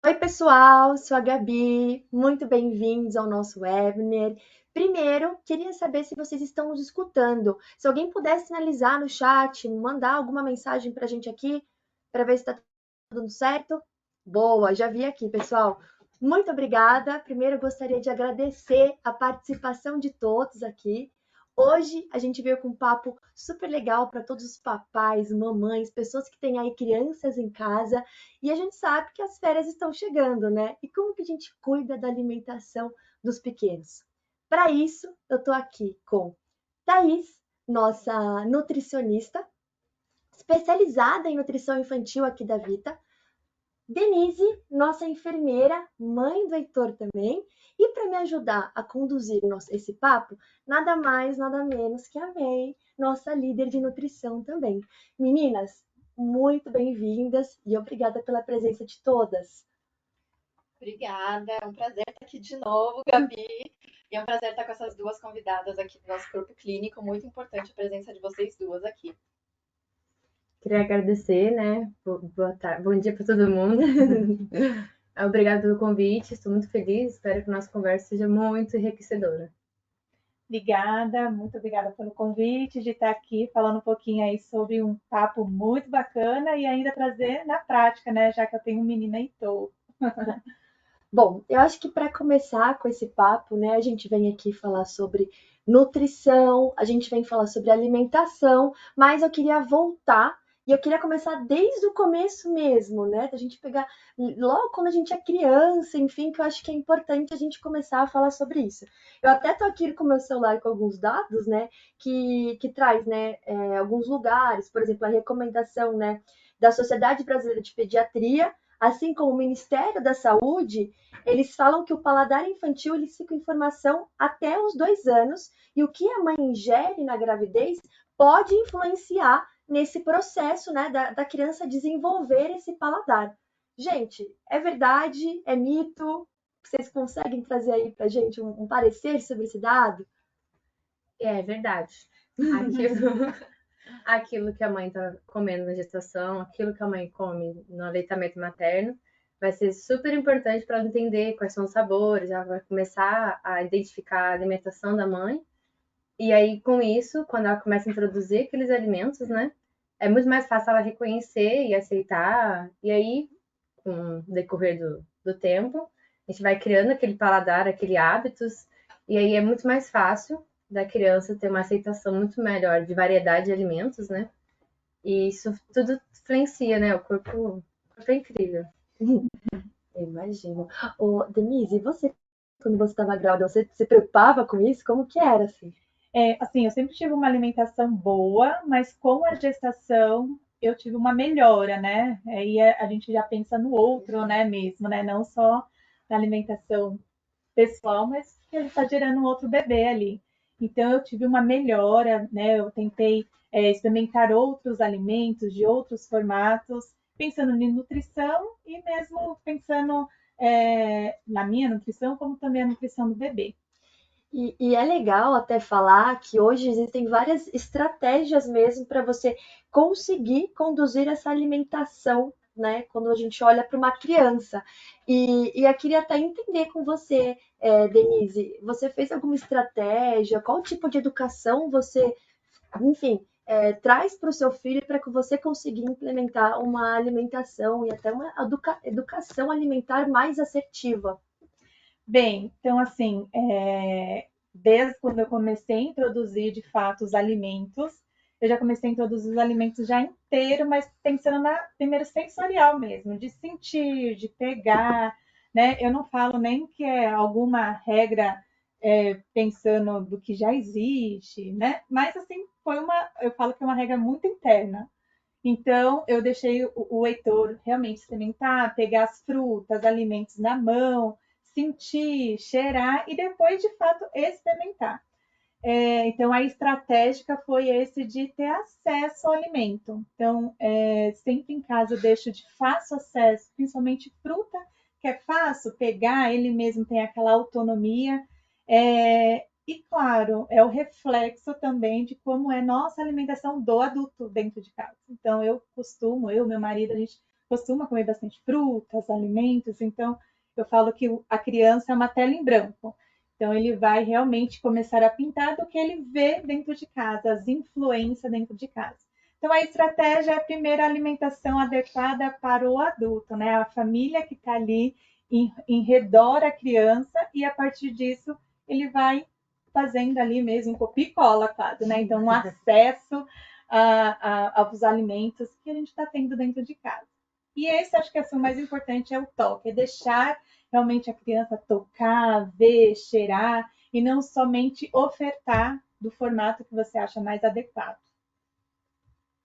Oi, pessoal, sou a Gabi, muito bem-vindos ao nosso webinar. Primeiro, queria saber se vocês estão nos escutando. Se alguém pudesse sinalizar no chat, mandar alguma mensagem para a gente aqui, para ver se está tudo certo. Boa, já vi aqui, pessoal. Muito obrigada. Primeiro, eu gostaria de agradecer a participação de todos aqui. Hoje a gente veio com um papo super legal para todos os papais, mamães, pessoas que têm aí crianças em casa. E a gente sabe que as férias estão chegando, né? E como que a gente cuida da alimentação dos pequenos? Para isso, eu estou aqui com Thaís, nossa nutricionista, especializada em nutrição infantil aqui da Vita, Denise, nossa enfermeira, mãe do Heitor também, e para me ajudar a conduzir esse papo, nada mais, nada menos que a May, nossa líder de nutrição também. Meninas, muito bem-vindas e obrigada pela presença de todas. Obrigada, é um prazer estar aqui de novo, Gabi. E é um prazer estar com essas duas convidadas aqui do nosso corpo clínico. Muito importante a presença de vocês duas aqui. Queria agradecer, né? Boa tarde, bom dia para todo mundo. Obrigada pelo convite, estou muito feliz. Espero que a nossa conversa seja muito enriquecedora. Obrigada, muito obrigada pelo convite de estar aqui falando um pouquinho aí sobre um papo muito bacana e ainda trazer na prática, né? Já que eu tenho um menino Heitor. Bom, eu acho que para começar com esse papo, né, a gente vem aqui falar sobre nutrição, a gente vem falar sobre alimentação, mas eu queria voltar e eu queria começar desde o começo mesmo, né? Da gente pegar logo quando a gente é criança, enfim, que eu acho que é importante a gente começar a falar sobre isso. Eu até tô aqui com o meu celular com alguns dados, né, que traz, né, alguns lugares, por exemplo, a recomendação, né, da Sociedade Brasileira de Pediatria, assim como o Ministério da Saúde, eles falam que o paladar infantil ele fica em formação até os 2 anos e o que a mãe ingere na gravidez pode influenciar nesse processo, né, da criança desenvolver esse paladar. Gente, é verdade? É mito? Vocês conseguem trazer aí para gente um parecer sobre esse dado? É verdade. Aquilo que a mãe está comendo na gestação, aquilo que a mãe come no aleitamento materno, vai ser super importante para ela entender quais são os sabores, ela vai começar a identificar a alimentação da mãe. E aí, com isso, quando ela começa a introduzir aqueles alimentos, né, é muito mais fácil ela reconhecer e aceitar. E aí, com o decorrer do tempo, a gente vai criando aquele paladar, aquele hábitos, e aí é muito mais fácil da criança ter uma aceitação muito melhor de variedade de alimentos, né? E isso tudo influencia, né? O corpo é incrível. Imagino. Ô, Denise, você, quando você estava grávida, você se preocupava com isso? Como que era, assim? Assim, eu sempre tive uma alimentação boa, mas com a gestação eu tive uma melhora, né? Aí a gente já pensa no outro, né, mesmo, né? Não só na alimentação pessoal, mas que ele está gerando um outro bebê ali. Então eu tive uma melhora, né? Eu tentei experimentar outros alimentos de outros formatos, pensando em nutrição e mesmo pensando na minha nutrição, como também a nutrição do bebê. E é legal até falar que hoje existem várias estratégias mesmo para você conseguir conduzir essa alimentação, né? Quando a gente olha para uma criança. E eu queria até entender com você, Denise, você fez alguma estratégia? Qual tipo de educação você, enfim, traz para o seu filho para que você consiga implementar uma alimentação e até uma educação alimentar mais assertiva? Bem, então assim, desde quando eu comecei a introduzir de fato os alimentos, eu já comecei a introduzir os alimentos já inteiro, mas pensando na primeiro sensorial mesmo, de sentir, de pegar, né? Eu não falo nem que é alguma regra pensando do que já existe, né? Mas assim, eu falo que é uma regra muito interna. Então, eu deixei o Heitor realmente experimentar, pegar as frutas, alimentos na mão, sentir, cheirar e depois, de fato, experimentar. Então, a estratégica foi esse de ter acesso ao alimento. Então, sempre em casa eu deixo de fácil acesso, principalmente fruta, que é fácil pegar, ele mesmo tem aquela autonomia. E, claro, é o reflexo também de como é nossa alimentação do adulto dentro de casa. Então, eu, meu marido, a gente costuma comer bastante frutas, alimentos, então eu falo que a criança é uma tela em branco. Então ele vai realmente começar a pintar do que ele vê dentro de casa, as influências dentro de casa. Então a estratégia é a primeira alimentação adequada para o adulto, né? A família que está ali em redor à criança e a partir disso ele vai fazendo ali mesmo copia e cola quase, né? Então um acesso aos alimentos que a gente está tendo dentro de casa. E esse acho que é o mais importante, é o toque, é deixar realmente a criança tocar, ver, cheirar e não somente ofertar do formato que você acha mais adequado.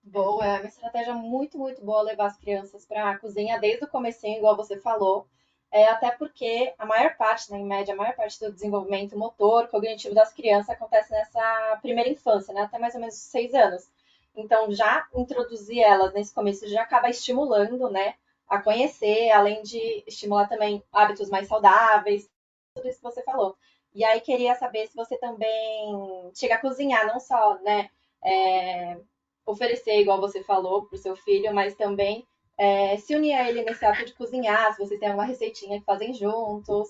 Boa, é uma estratégia muito, muito boa levar as crianças para a cozinha desde o comecinho, igual você falou. Até porque a maior parte, né, em média, a maior parte do desenvolvimento motor, cognitivo das crianças acontece nessa primeira infância, né, até mais ou menos 6 anos. Então, já introduzir elas nesse começo já acaba estimulando, né, a conhecer, além de estimular também hábitos mais saudáveis, tudo isso que você falou. E aí, queria saber se você também chega a cozinhar, não só, né, oferecer, igual você falou, para o seu filho, mas também se unir a ele nesse ato de cozinhar, se vocês têm alguma receitinha que fazem juntos.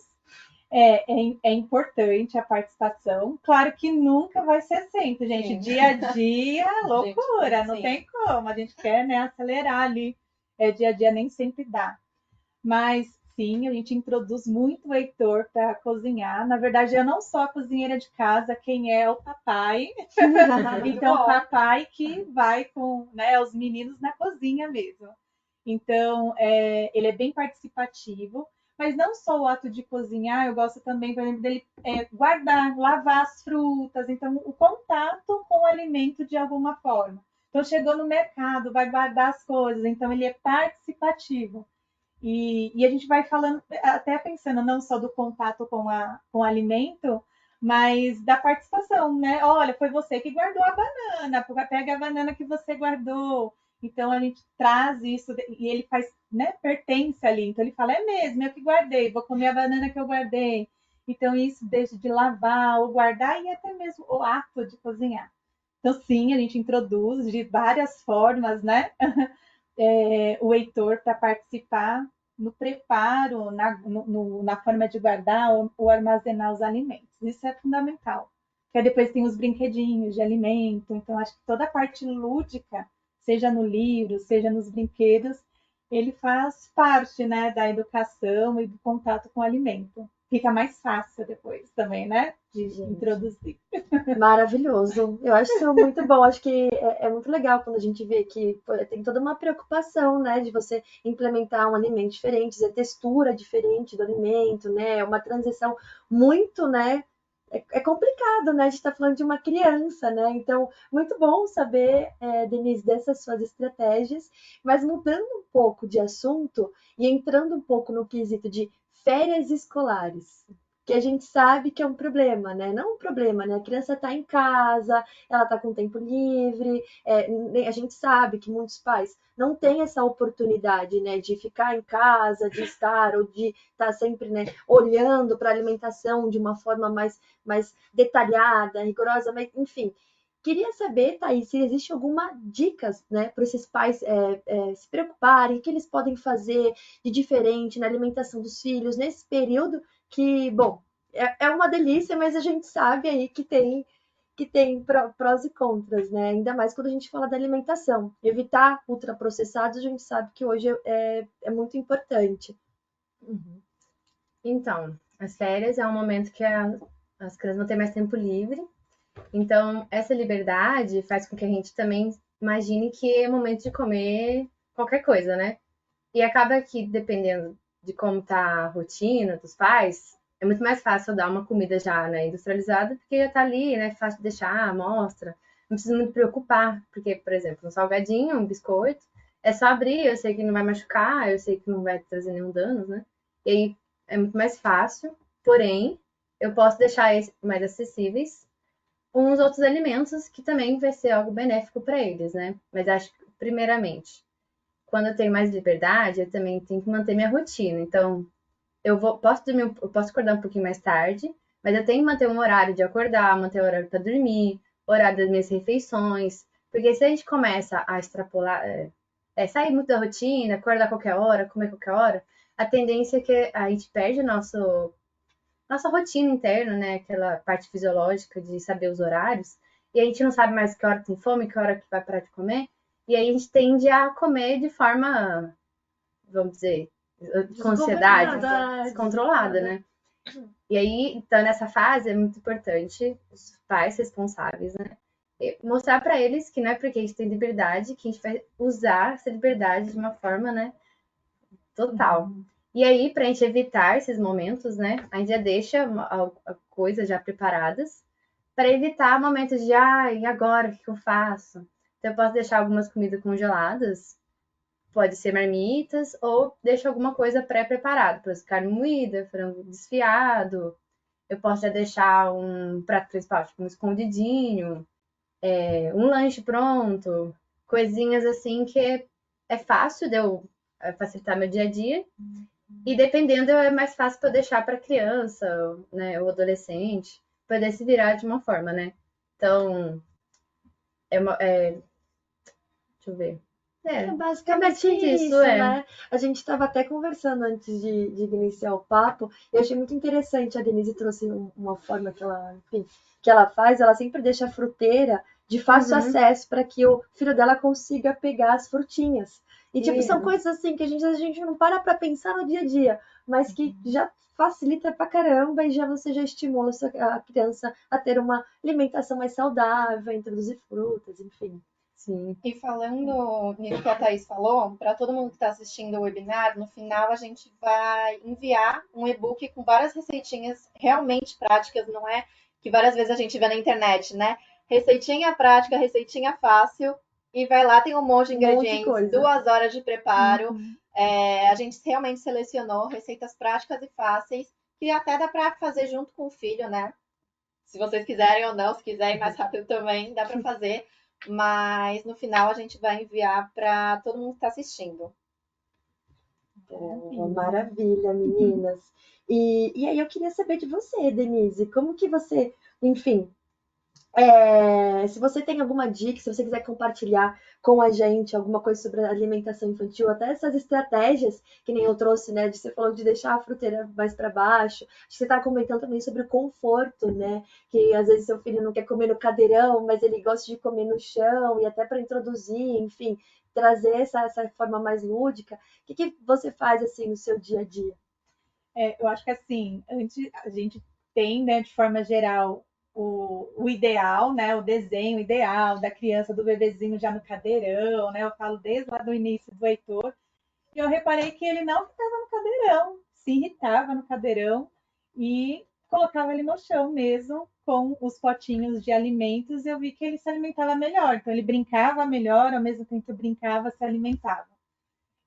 É importante a participação. Claro que nunca vai ser sempre, gente. Sim. Dia a dia, loucura, gente, não tem como. A gente quer, né, acelerar ali. Dia a dia nem sempre dá. Mas sim, a gente introduz muito o Heitor para cozinhar. Na verdade, eu não sou a cozinheira de casa, quem é o papai. Então, o papai que vai com, né, os meninos na cozinha mesmo. Então, ele é bem participativo. Mas não só o ato de cozinhar, eu gosto também, por exemplo, dele guardar, lavar as frutas. Então, o contato com o alimento de alguma forma. Então, chegou no mercado, vai guardar as coisas. Então, ele é participativo. E a gente vai falando, até pensando não só do contato com o alimento, mas da participação, né? Olha, foi você que guardou a banana, pega a banana que você guardou. Então a gente traz isso e ele faz, né? Pertence ali. Então ele fala, é mesmo, eu que guardei, vou comer a banana que eu guardei. Então isso deixa de lavar ou guardar e até mesmo o ato de cozinhar. Então sim, a gente introduz de várias formas, né? O Heitor para participar no preparo, na forma de guardar ou armazenar os alimentos. Isso é fundamental. Porque depois tem os brinquedinhos de alimento, então acho que toda a parte lúdica, seja no livro, seja nos brinquedos, ele faz parte, né, da educação e do contato com o alimento. Fica mais fácil depois também, né, de introduzir. Maravilhoso. Eu acho isso muito bom. Acho que é muito legal quando a gente vê que tem toda uma preocupação, né, de você implementar um alimento diferente, a textura diferente do alimento, né, uma transição muito, né, é complicado, né, a gente está falando de uma criança, né, então, muito bom saber, Denise, dessas suas estratégias, mas mudando um pouco de assunto e entrando um pouco no quesito de férias escolares, que a gente sabe que é um problema, né? Não um problema, né? A criança está em casa, ela está com tempo livre, a gente sabe que muitos pais não têm essa oportunidade, né, de ficar em casa, de estar ou de estar sempre, né, olhando para a alimentação de uma forma mais detalhada, rigorosa, mas enfim. Queria saber, Thaís, se existe alguma dicas, né, para esses pais se preocuparem, o que eles podem fazer de diferente na alimentação dos filhos nesse período que, bom, é uma delícia, mas a gente sabe aí que tem prós e contras, né? Ainda mais quando a gente fala da alimentação. Evitar ultraprocessados, a gente sabe que hoje é muito importante. Uhum. Então, as férias é um momento que as crianças vão ter mais tempo livre. Então, essa liberdade faz com que a gente também imagine que é momento de comer qualquer coisa, né? E acaba que, dependendo de como tá a rotina dos pais, é muito mais fácil dar uma comida já, né, industrializada, porque já tá ali, né, fácil de deixar, mostra, não precisa muito preocupar, porque, por exemplo, um salgadinho, um biscoito, é só abrir, eu sei que não vai machucar, eu sei que não vai trazer nenhum dano, né, e aí é muito mais fácil, porém, eu posso deixar mais acessíveis uns outros alimentos que também vai ser algo benéfico para eles, né, mas acho que, primeiramente, quando eu tenho mais liberdade, eu também tenho que manter minha rotina. Então, posso acordar um pouquinho mais tarde, mas eu tenho que manter um horário de acordar, manter o horário para dormir, horário das minhas refeições, porque se a gente começa a extrapolar, sair muito da rotina, acordar a qualquer hora, comer a qualquer hora, a tendência é que a gente perde nossa rotina interna, né? Aquela parte fisiológica de saber os horários, e a gente não sabe mais que hora tem fome, que hora que vai parar de comer, e aí a gente tende a comer de forma, vamos dizer, com ansiedade, descontrolada, né? E aí, então, nessa fase é muito importante os pais responsáveis, né? Mostrar para eles que não é porque a gente tem liberdade que a gente vai usar essa liberdade de uma forma, né, total. E aí, para a gente evitar esses momentos, né, a gente já deixa coisas já preparadas para evitar momentos de, e agora, o que eu faço? Então, eu posso deixar algumas comidas congeladas, pode ser marmitas, ou deixo alguma coisa pré-preparada, por exemplo, carne moída, frango desfiado. Eu posso já deixar um prato principal, tipo um escondidinho, um lanche pronto, coisinhas assim que é fácil de eu facilitar meu dia a dia. E dependendo, é mais fácil para eu deixar para criança, né, ou adolescente, poder se virar de uma forma, né? Então, deixa eu ver. Basicamente isso, né? A gente estava até conversando antes de iniciar o papo. Eu achei muito interessante. A Denise trouxe uma forma que ela faz. Ela sempre deixa a fruteira de fácil acesso para que o filho dela consiga pegar as frutinhas. E, tipo, são coisas assim que a gente não para pensar no dia a dia, mas que já facilita pra caramba e você já estimula a criança a ter uma alimentação mais saudável, introduzir frutas, enfim. Sim. E falando nisso que a Thaís falou, para todo mundo que está assistindo o webinar, no final a gente vai enviar um e-book com várias receitinhas realmente práticas, não é que várias vezes a gente vê na internet, né? Receitinha prática, receitinha fácil, e vai lá, tem um monte de ingredientes, 2 horas de preparo. A gente realmente selecionou receitas práticas e fáceis, que até dá para fazer junto com o filho, né? Se vocês quiserem ou não, se quiserem mais rápido também, dá para fazer. Mas no final a gente vai enviar para todo mundo que está assistindo. Maravilha, meninas. E aí eu queria saber de você, Denise, como que você, enfim, se você tem alguma dica, se você quiser compartilhar com a gente alguma coisa sobre a alimentação infantil, até essas estratégias que nem eu trouxe, né? Você falou de deixar a fruteira mais para baixo. Acho que você está comentando também sobre o conforto, né? Que às vezes seu filho não quer comer no cadeirão, mas ele gosta de comer no chão, e até para introduzir, enfim, trazer essa forma mais lúdica. O que você faz assim no seu dia a dia? Eu acho que assim, antes a gente tem, né, de forma geral, o ideal, né, o desenho ideal da criança, do bebezinho já no cadeirão, né? Eu falo desde lá do início do Heitor, e eu reparei que ele não ficava no cadeirão, se irritava no cadeirão e colocava ele no chão mesmo com os potinhos de alimentos, e eu vi que ele se alimentava melhor. Então ele brincava melhor, ao mesmo tempo que brincava, se alimentava.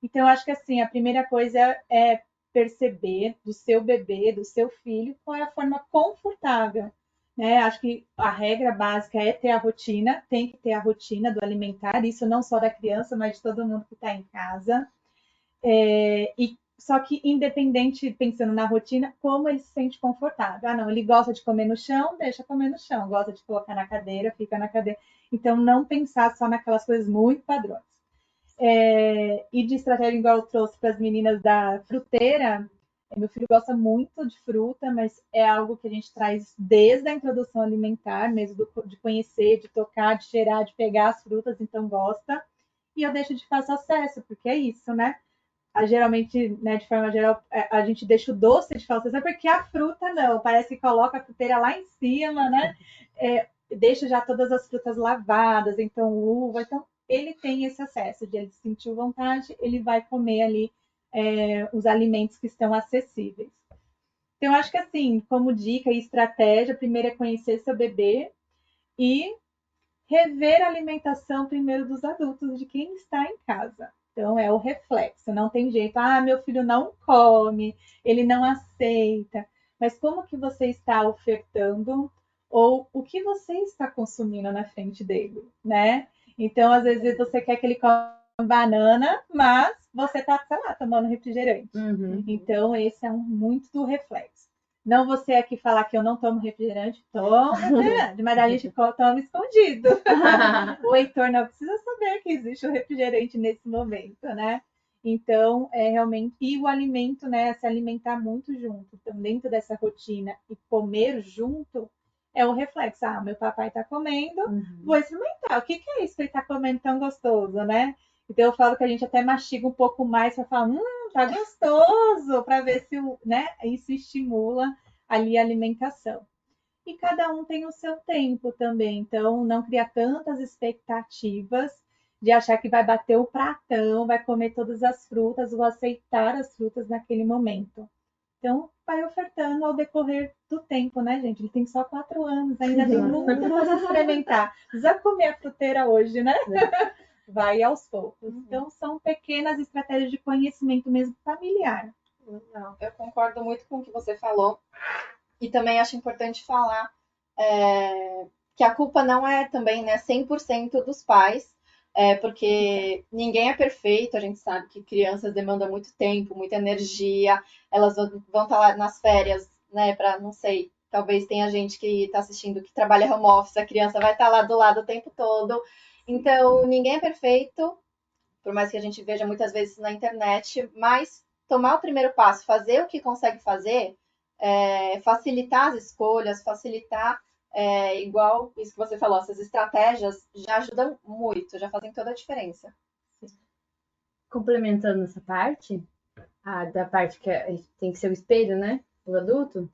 Então eu acho que assim, a primeira coisa é perceber do seu bebê, do seu filho, qual é a forma confortável, né? Acho que a regra básica é ter a rotina, tem que ter a rotina do alimentar, isso não só da criança, mas de todo mundo que está em casa. Só que independente, pensando na rotina, como ele se sente confortável. Não, ele gosta de comer no chão, deixa comer no chão. Gosta de colocar na cadeira, fica na cadeira. Então, não pensar só naquelas coisas muito padrões. E de estratégia, igual eu trouxe para as meninas da fruteira, meu filho gosta muito de fruta, mas é algo que a gente traz desde a introdução alimentar, mesmo de conhecer, de tocar, de cheirar, de pegar as frutas, então gosta. E eu deixo de fácil acesso, porque é isso, né? Geralmente, né, de forma geral, a gente deixa o doce de fácil acesso, porque a fruta não, parece que coloca a fruteira lá em cima, né? Deixa já todas as frutas lavadas, então uva, então ele tem esse acesso de ele sentir vontade, ele vai comer ali os alimentos que estão acessíveis. Então, eu acho que assim, como dica e estratégia, primeiro é conhecer seu bebê e rever a alimentação primeiro dos adultos, de quem está em casa. Então, é o reflexo, não tem jeito. Meu filho não come, ele não aceita. Mas como que você está ofertando ou o que você está consumindo na frente dele, né? Então, às vezes, você quer que ele coma banana, mas você está, sei lá, tomando refrigerante. Então, esse é muito do reflexo. Não vou ser aqui falar que eu não tomo refrigerante, tomo refrigerante, mas a gente toma escondido. O Heitor não precisa saber que existe o refrigerante nesse momento, né? Então, é realmente. E o alimento, né? Se alimentar muito junto. Então, dentro dessa rotina e comer junto é o reflexo. Ah, meu papai tá comendo, vou experimentar. O que é isso que ele tá comendo tão gostoso, né? Então, eu falo que a gente até mastiga um pouco mais para falar, tá gostoso, para ver se, né? Isso estimula ali a alimentação. E cada um tem o seu tempo também, então não criar tantas expectativas de achar que vai bater o pratão, vai comer todas as frutas ou aceitar as frutas naquele momento. Então, vai ofertando ao decorrer do tempo, né, gente? Ele tem só 4 anos, ainda tem muito para se experimentar. Precisa comer a fruteira hoje, né? Vai aos poucos. Então, são pequenas estratégias de conhecimento mesmo familiar. Eu concordo muito com o que você falou. E também acho importante falar que a culpa não é também, né, 100% dos pais, porque ninguém é perfeito, a gente sabe que crianças demandam muito tempo, muita energia, elas vão estar lá nas férias, né, para, não sei, talvez tenha gente que está assistindo que trabalha home office, a criança vai estar lá do lado o tempo todo, então ninguém é perfeito, por mais que a gente veja muitas vezes na internet, mas tomar o primeiro passo, fazer o que consegue fazer, facilitar as escolhas, facilitar, igual isso que você falou, essas estratégias já ajudam muito, já fazem toda a diferença. Complementando essa parte, da parte que a gente tem que ser o espelho, né, do adulto,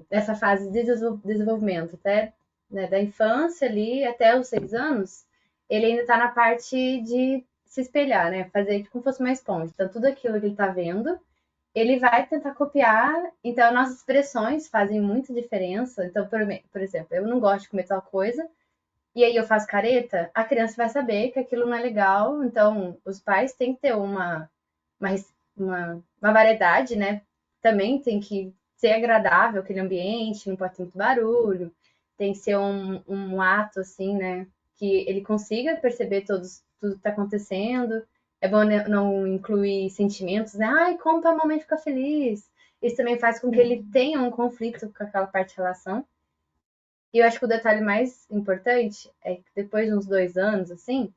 essa fase de desenvolvimento, até né, da infância ali até os 6 anos, ele ainda está na parte de se espelhar, né, fazer como se fosse uma esponja. Então, tudo aquilo que ele está vendo, ele vai tentar copiar. Então, nossas expressões fazem muita diferença. Então, por exemplo, eu não gosto de comer tal coisa, e aí eu faço careta, a criança vai saber que aquilo não é legal. Então, os pais têm que ter uma variedade, né? Também tem que ser agradável aquele ambiente, não pode ter muito barulho, tem que ser um ato, assim, né? Que ele consiga perceber tudo que está acontecendo. É bom não incluir sentimentos, né? Ai, como pra mamãe ficar feliz. Isso também faz com que ele tenha um conflito com aquela parte de relação. E eu acho que o detalhe mais importante é que depois de uns 2 anos, assim,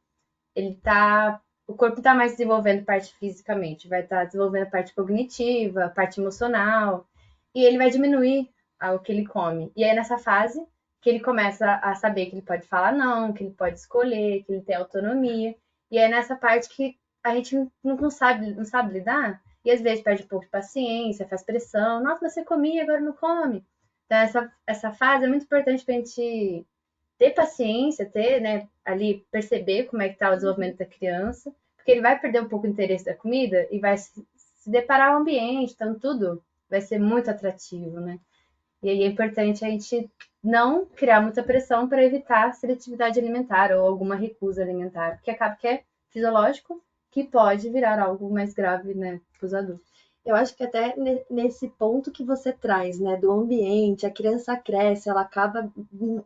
o corpo tá mais desenvolvendo parte fisicamente, vai estar desenvolvendo a parte cognitiva, a parte emocional, e ele vai diminuir o que ele come. E aí nessa fase que ele começa a saber que ele pode falar não, que ele pode escolher, que ele tem autonomia. E é nessa parte que a gente não sabe lidar, e às vezes perde um pouco de paciência, faz pressão. Nossa, você comia, agora não come. Então, essa fase é muito importante para a gente ter paciência, ter, né, ali, perceber como é que tá o desenvolvimento da criança, porque ele vai perder um pouco o interesse da comida e vai se deparar ao ambiente, então tudo vai ser muito atrativo, né? E aí é importante a gente não criar muita pressão para evitar seletividade alimentar ou alguma recusa alimentar, porque acaba que é fisiológico, que pode virar algo mais grave, né, para os adultos. Eu acho que até nesse ponto que você traz, né, do ambiente, a criança cresce, ela acaba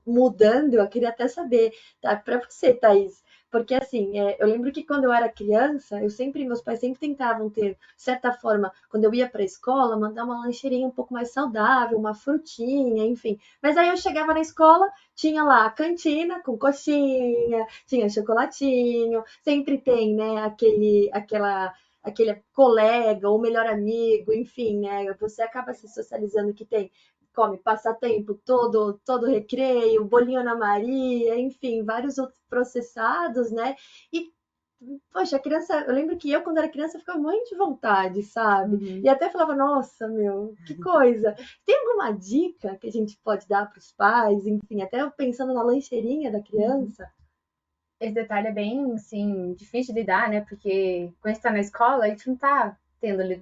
mudando. Eu queria até saber, tá, para você, Thaís, porque assim, eu lembro que quando eu era criança, meus pais sempre tentavam ter, de certa forma, quando eu ia para a escola, mandar uma lancheirinha um pouco mais saudável, uma frutinha, enfim. Mas aí eu chegava na escola, tinha lá a cantina com coxinha, tinha chocolatinho, sempre tem, né, aquele colega ou melhor amigo, enfim, né? Você acaba se socializando que come passatempo todo recreio, bolinho na Maria, enfim, vários outros processados, né? E poxa, a criança, eu lembro que quando era criança, ficava muito de vontade, sabe? Uhum. E até falava, nossa, meu, que coisa. Tem alguma dica que a gente pode dar para os pais, enfim, até pensando na lancheirinha da criança? Esse detalhe é bem, assim, difícil de lidar, né? Porque quando a gente tá na escola, a gente não tá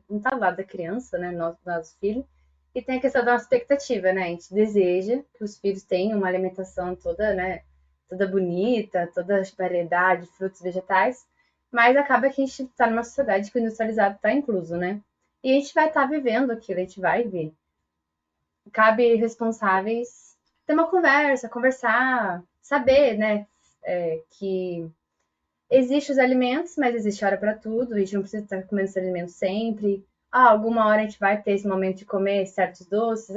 não tá do lado da criança, né? Nosso filho. E tem a questão da nossa expectativa, né? A gente deseja que os filhos tenham uma alimentação toda, né? Toda bonita, toda variedade de frutos e vegetais. Mas acaba que a gente tá numa sociedade que o industrializado tá incluso, né? E a gente vai estar vivendo aquilo, a gente vai ver. Cabe responsáveis ter uma conversar, saber, né? Que existem os alimentos, mas existe hora para tudo, a gente não precisa estar comendo esses alimentos sempre. alguma hora a gente vai ter esse momento de comer certos doces,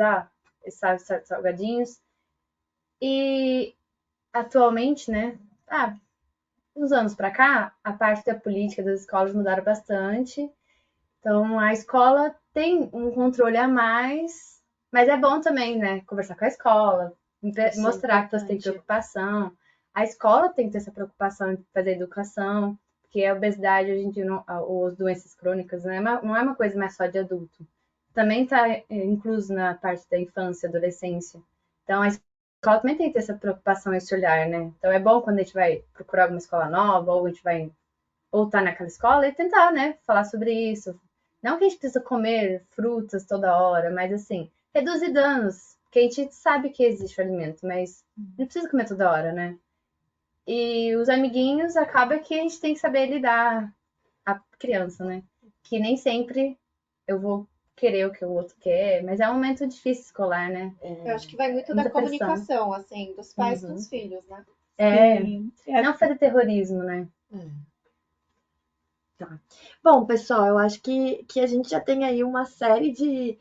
certos salgadinhos. E atualmente, né, uns anos para cá, a parte da política das escolas mudaram bastante. Então, a escola tem um controle a mais, mas é bom também, né, conversar com a escola, mostrar que você tem preocupação. A escola tem que ter essa preocupação em fazer educação, porque a obesidade, hoje em dia, ou as doenças crônicas, né, não é uma coisa mais só de adulto. Também está incluso na parte da infância, adolescência. Então, a escola também tem que ter essa preocupação, esse olhar, né? Então, é bom quando a gente vai procurar alguma escola nova, ou a gente vai voltar naquela escola e tentar, né, falar sobre isso. Não que a gente precisa comer frutas toda hora, mas assim, reduzir danos. Porque a gente sabe que existe o alimento, mas não precisa comer toda hora, né? E os amiguinhos, acaba que a gente tem que saber lidar a criança, né? Que nem sempre eu vou querer o que o outro quer, mas é um momento difícil escolar, né? Eu acho que vai muito Muita da comunicação, assim, dos pais com os filhos, né? Sim. Não fazer terrorismo, né? Tá. Bom, pessoal, eu acho que a gente já tem aí uma série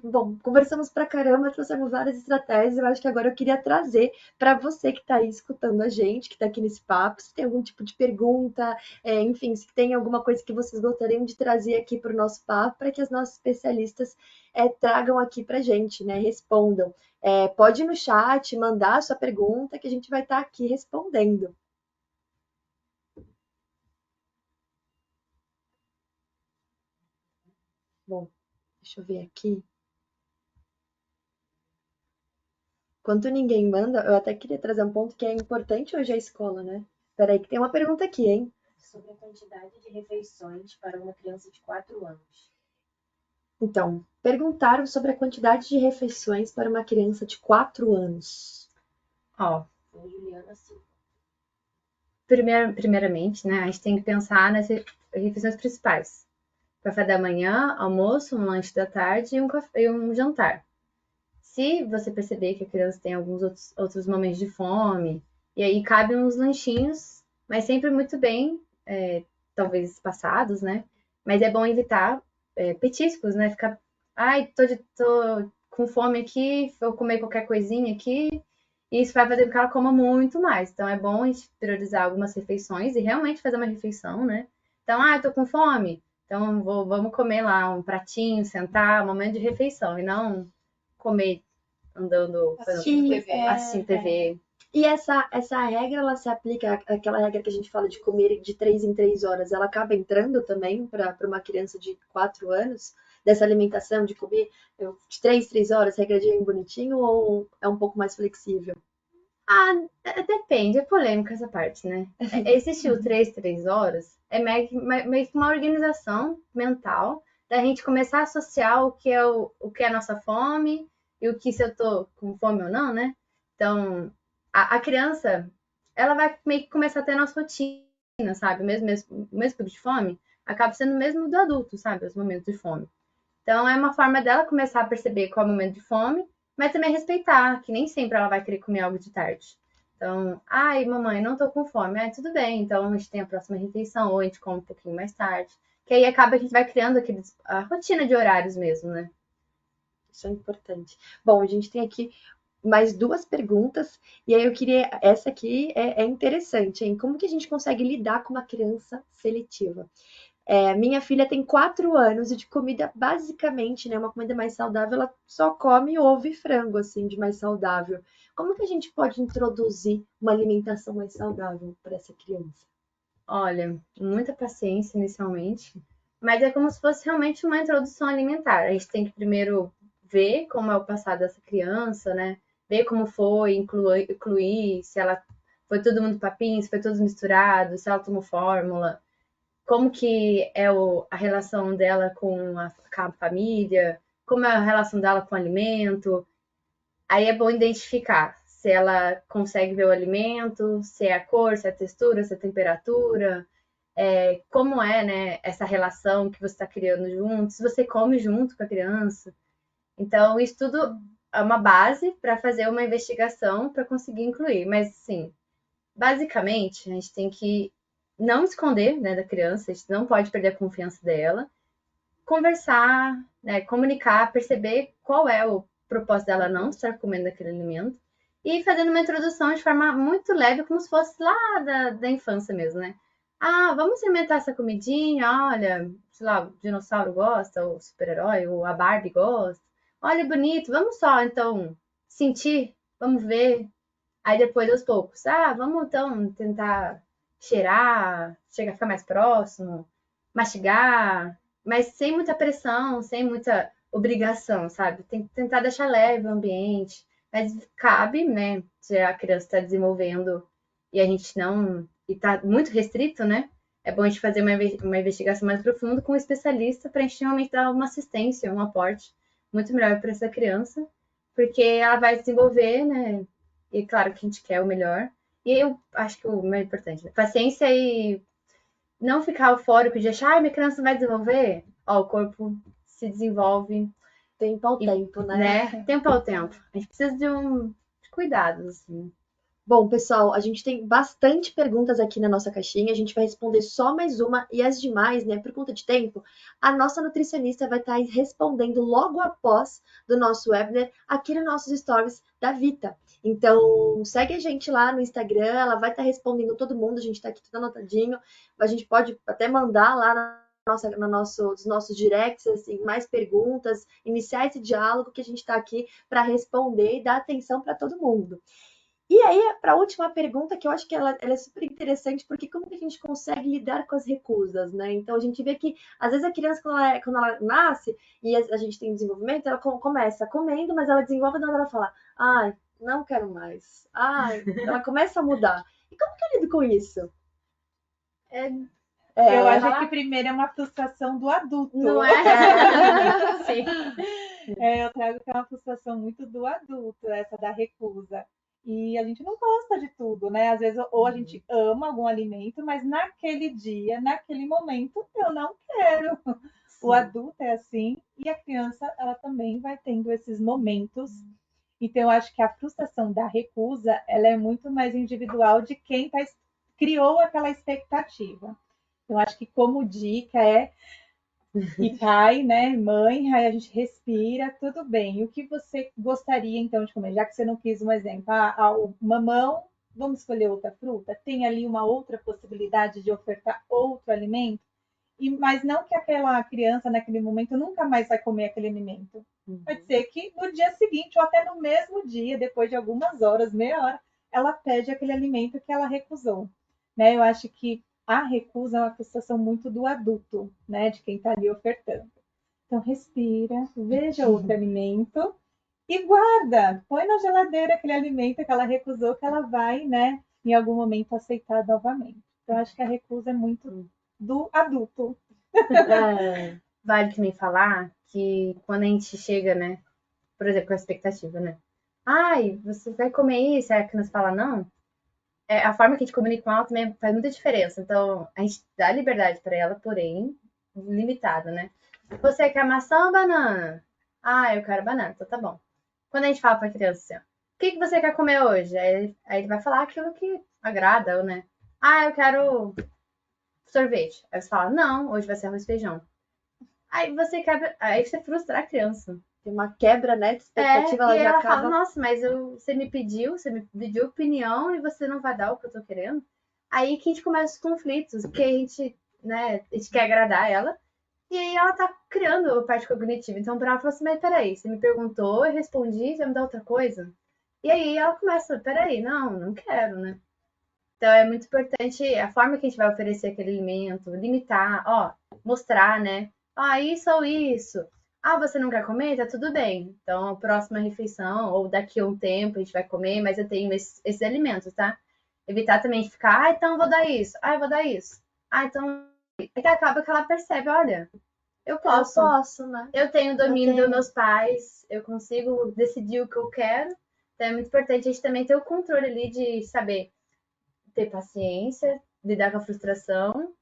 Bom, conversamos pra caramba, trouxemos várias estratégias. Eu acho que agora eu queria trazer para você que está aí escutando a gente, que está aqui nesse papo, se tem algum tipo de pergunta, enfim, se tem alguma coisa que vocês gostariam de trazer aqui para o nosso papo, para que as nossas especialistas tragam aqui para a gente, né? Respondam. Pode ir no chat, mandar a sua pergunta, que a gente vai estar aqui respondendo. Bom, deixa eu ver aqui. Enquanto ninguém manda, eu até queria trazer um ponto que é importante hoje a escola, né? Peraí, que tem uma pergunta aqui, hein? Sobre a quantidade de refeições para uma criança de 4 anos. Então, perguntaram sobre a quantidade de refeições para uma criança de 4 anos. Foi Juliana Silva. Primeiramente, né, a gente tem que pensar nas refeições principais. Café da manhã, almoço, um lanche da tarde e um jantar. Se você perceber que a criança tem alguns outros momentos de fome, e aí cabem uns lanchinhos, mas sempre muito bem, talvez espaçados, né? Mas é bom evitar petiscos, né? Ficar, tô com fome aqui, vou comer qualquer coisinha aqui, e isso vai fazer com que ela coma muito mais. Então é bom a gente priorizar algumas refeições e realmente fazer uma refeição, né? Então, tô com fome, então vamos comer lá um pratinho, sentar, um momento de refeição, e não comer andando, assistindo TV. E essa regra, ela se aplica, aquela regra que a gente fala de comer de 3 em 3 horas, ela acaba entrando também para uma criança de 4 anos? Dessa alimentação, de comer de 3 em 3 horas, regradinho bonitinho, ou é um pouco mais flexível? Depende, é polêmica essa parte, né? Existe o 3 horas, é meio que uma organização mental da gente começar a associar o que é a nossa fome e o que se eu tô com fome ou não, né? Então, a criança, ela vai meio que começar a ter a nossa rotina, sabe? O mesmo tipo de fome acaba sendo o mesmo do adulto, sabe? Os momentos de fome. Então, é uma forma dela começar a perceber qual é o momento de fome, mas também respeitar, que nem sempre ela vai querer comer algo de tarde. Então, mamãe, não tô com fome. Tudo bem, então a gente tem a próxima refeição, ou a gente come um pouquinho mais tarde. Que aí acaba que a gente vai criando a rotina de horários mesmo, né? Isso é importante. Bom, a gente tem aqui mais 2 perguntas, e aí eu queria. Essa aqui é interessante, hein? Como que a gente consegue lidar com uma criança seletiva? Minha filha tem 4 anos e de comida, basicamente, né? Uma comida mais saudável, ela só come ovo e frango, assim, de mais saudável. Como que a gente pode introduzir uma alimentação mais saudável para essa criança? Olha, muita paciência inicialmente, mas é como se fosse realmente uma introdução alimentar. A gente tem que primeiro ver como é o passado dessa criança, né? Ver como foi, incluir se ela foi todo mundo papinho, se foi todos misturado, se ela tomou fórmula, como que é a relação dela com a família, como é a relação dela com o alimento. Aí é bom identificar se ela consegue ver o alimento, se é a cor, se é a textura, se é a temperatura, como é, né, essa relação que você está criando junto, se você come junto com a criança. Então, isso tudo é uma base para fazer uma investigação para conseguir incluir. Mas, assim, basicamente, a gente tem que não esconder, né, da criança, a gente não pode perder a confiança dela, conversar, né, comunicar, perceber qual é o propósito dela não estar comendo aquele alimento e fazendo uma introdução de forma muito leve, como se fosse lá da infância mesmo, né? Ah, vamos experimentar essa comidinha, olha, sei lá, o dinossauro gosta, o super-herói, ou a Barbie gosta. Olha, bonito, vamos só, então, sentir, vamos ver. Aí depois, aos poucos, vamos então tentar cheirar, chegar a ficar mais próximo, mastigar, mas sem muita pressão, sem muita obrigação, sabe? Tem que tentar deixar leve o ambiente, mas cabe, né? Se a criança está desenvolvendo e a gente não. E está muito restrito, né? É bom a gente fazer uma investigação mais profunda com um especialista para a gente realmente dar uma assistência, um aporte muito melhor para essa criança, porque ela vai desenvolver, né? E claro que a gente quer o melhor. E eu acho que o mais importante, né? Paciência e não ficar eufórico de achar, minha criança vai desenvolver. Ó, o corpo se desenvolve. Tempo ao tempo, né? Tempo ao tempo. A gente precisa de cuidados, assim. Bom, pessoal, a gente tem bastante perguntas aqui na nossa caixinha. A gente vai responder só mais uma e as demais, né, por conta de tempo, a nossa nutricionista vai estar respondendo logo após do nosso webinar aqui nos nossos stories da Vita. Então, segue a gente lá no Instagram, ela vai estar respondendo todo mundo, a gente está aqui tudo anotadinho. A gente pode até mandar lá nos nossos directs, assim, mais perguntas, iniciar esse diálogo que a gente está aqui para responder e dar atenção para todo mundo. E aí, para a última pergunta, que eu acho que ela é super interessante, porque como que a gente consegue lidar com as recusas, né? Então, a gente vê que, às vezes, a criança, quando ela nasce e a gente tem desenvolvimento, ela começa comendo, mas ela desenvolve na hora ela fala, ai, não quero mais. Ai, ela começa a mudar. E como que eu lido com isso? Eu acho que primeiro é uma frustração do adulto. Não é? Sim. Eu trago que é uma frustração muito do adulto, essa da recusa. E a gente não gosta de tudo, né? Às vezes, ou a gente ama algum alimento, mas naquele dia, naquele momento, eu não quero. O adulto é assim, e a criança, ela também vai tendo esses momentos. Então, eu acho que a frustração da recusa, ela é muito mais individual de quem criou aquela expectativa. Eu acho que como dica e pai, né, mãe, aí a gente respira, tudo bem. O que você gostaria então de comer? Já que você não quis um exemplo, o mamão, vamos escolher outra fruta? Tem ali uma outra possibilidade de ofertar outro alimento? Mas não que aquela criança naquele momento nunca mais vai comer aquele alimento. Pode ser que no dia seguinte ou até no mesmo dia, depois de algumas horas, meia hora, ela pede aquele alimento que ela recusou. Né? Eu acho que a recusa é uma frustração muito do adulto, né? De quem está ali ofertando. Então, respira, veja outro alimento e guarda. Põe na geladeira aquele alimento que ela recusou, que ela vai, né, em algum momento aceitar novamente. Então, acho que a recusa é muito do adulto. Vale também falar que quando a gente chega, né, por exemplo, com a expectativa, né? Ai, você vai comer isso? Aí a criança fala não. A forma que a gente comunica com ela também faz muita diferença. Então, a gente dá liberdade para ela, porém, limitada, né? Você quer maçã ou banana? Ah, eu quero banana, então tá bom. Quando a gente fala pra criança assim, ó, o que você quer comer hoje? Aí ele vai falar aquilo que agrada, ou né? Ah, eu quero sorvete. Aí você fala, não, hoje vai ser arroz e feijão. Aí você frustra a criança. Tem uma quebra, né, de expectativa, ela e já ela acaba... fala, nossa, mas você me pediu opinião e você não vai dar o que eu tô querendo. Aí que a gente começa os conflitos, porque a gente quer agradar ela, e aí ela tá criando a parte cognitiva. Então, pra ela falar assim, mas peraí, você me perguntou, eu respondi, você vai me dar outra coisa? E aí ela começa, peraí, não quero, né? Então, é muito importante a forma que a gente vai oferecer aquele alimento, limitar, mostrar, né? Isso ou isso. Você não quer comer? Tá tudo bem. Então, a próxima refeição, ou daqui a um tempo, a gente vai comer, mas eu tenho esses alimentos, tá? Evitar também de ficar, então eu vou dar isso. Eu vou dar isso. Então... É que acaba que ela percebe, olha, eu posso, né? Eu tenho domínio dos meus pais, eu consigo decidir o que eu quero. Então, é muito importante a gente também ter o controle ali de saber ter paciência, lidar com a frustração,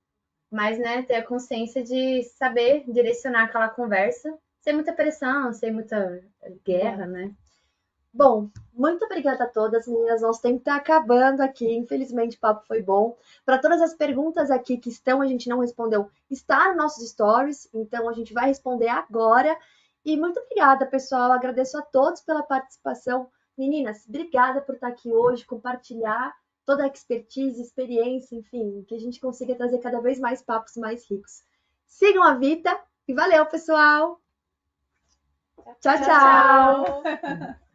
mas, né, ter a consciência de saber direcionar aquela conversa sem muita pressão, sem muita guerra, né? Bom, muito obrigada a todas, meninas. Nosso tempo está acabando aqui. Infelizmente, o papo foi bom. Para todas as perguntas aqui que estão, a gente não respondeu, está nos nossos stories, então a gente vai responder agora. E muito obrigada, pessoal. Agradeço a todos pela participação. Meninas, obrigada por estar aqui hoje, compartilhar toda a expertise, experiência, enfim, que a gente consiga trazer cada vez mais papos mais ricos. Sigam a Vita e valeu, pessoal! Tchau, tchau! Tchau.